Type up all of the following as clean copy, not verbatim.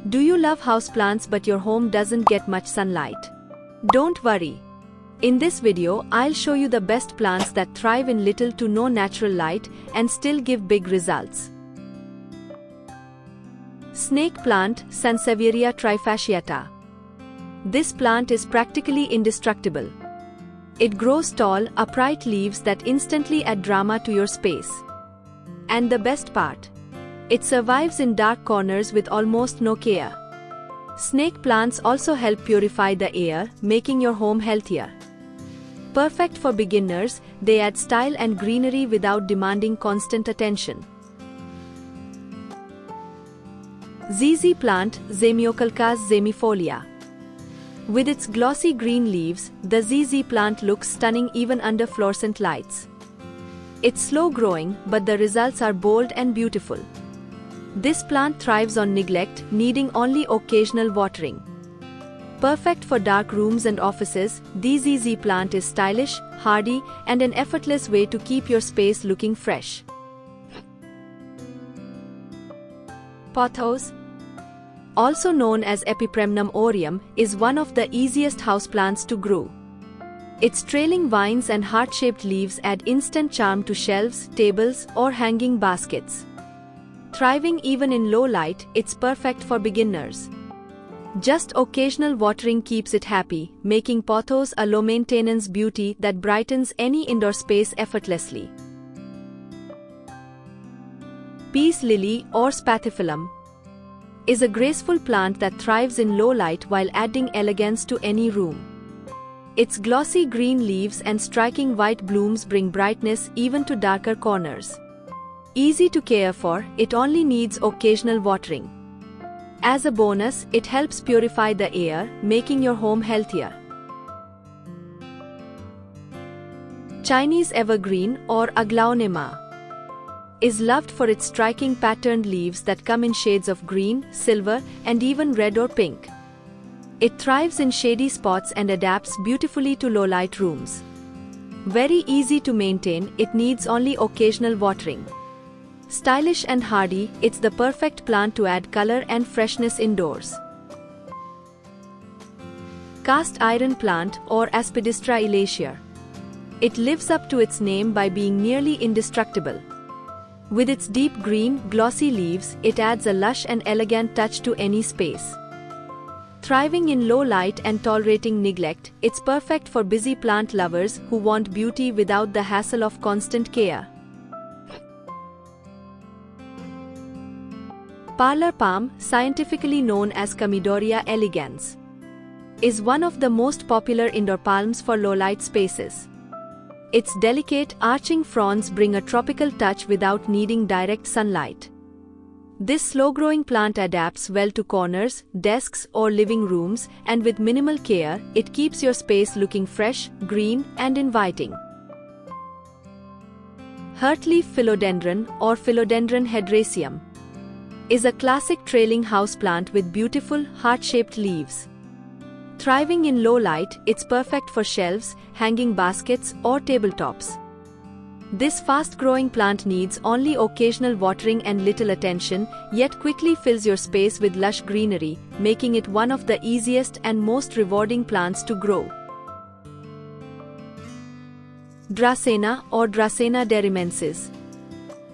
Do you love houseplants but your home doesn't get much sunlight? Don't worry. In this video, I'll show you the best plants that thrive in little to no natural light and still give big results. Snake plant, Sansevieria trifasciata. This plant is practically indestructible. It grows tall, upright leaves that instantly add drama to your space. And the best part, it survives in dark corners with almost no care. Snake plants also help purify the air, making your home healthier. Perfect for beginners, they add style and greenery without demanding constant attention. ZZ plant, Zamioculcas zamifolia. With its glossy green leaves, the ZZ plant looks stunning even under fluorescent lights. It's slow growing, but the results are bold and beautiful. This plant thrives on neglect, needing only occasional watering. Perfect for dark rooms and offices, the ZZ plant is stylish, hardy, and an effortless way to keep your space looking fresh. Pothos, also known as Epipremnum aureum, is one of the easiest houseplants to grow. Its trailing vines and heart-shaped leaves add instant charm to shelves, tables, or hanging baskets. Thriving even in low light, it's perfect for beginners. Just occasional watering keeps it happy, making pothos a low-maintenance beauty that brightens any indoor space effortlessly. Peace lily or spathiphyllum is a graceful plant that thrives in low light while adding elegance to any room. Its glossy green leaves and striking white blooms bring brightness even to darker corners. Easy to care for, it only needs occasional watering. As a bonus, it helps purify the air, making your home healthier. Chinese evergreen or Aglaonema is loved for its striking patterned leaves that come in shades of green, silver, and even red or pink. It thrives in shady spots and adapts beautifully to low-light rooms. Very easy to maintain, it needs only occasional watering. Stylish and hardy, it's the perfect plant to add color and freshness indoors. Cast iron plant or Aspidistra elacia. It lives up to its name by being nearly indestructible. With its deep green, glossy leaves, it adds a lush and elegant touch to any space. Thriving in low light and tolerating neglect, it's perfect for busy plant lovers who want beauty without the hassle of constant care. Parlor palm, scientifically known as Comedoria elegans, is one of the most popular indoor palms for low-light spaces. Its delicate, arching fronds bring a tropical touch without needing direct sunlight. This slow-growing plant adapts well to corners, desks, or living rooms, and with minimal care, it keeps your space looking fresh, green, and inviting. Heartleaf philodendron or Philodendron hedraceum is a classic trailing houseplant with beautiful, heart-shaped leaves. Thriving in low light, it's perfect for shelves, hanging baskets, or tabletops. This fast-growing plant needs only occasional watering and little attention, yet quickly fills your space with lush greenery, making it one of the easiest and most rewarding plants to grow. Dracena or Dracena derimensis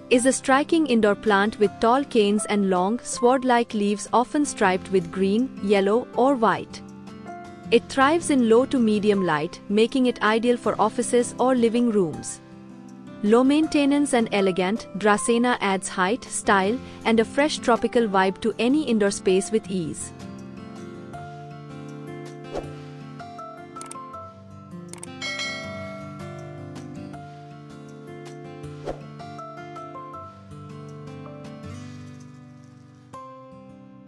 is a striking indoor plant with tall canes and long, sword-like leaves often striped with green, yellow, or white. It thrives in low to medium light, making it ideal for offices or living rooms. Low maintenance and elegant, Dracena adds height, style, and a fresh tropical vibe to any indoor space with ease.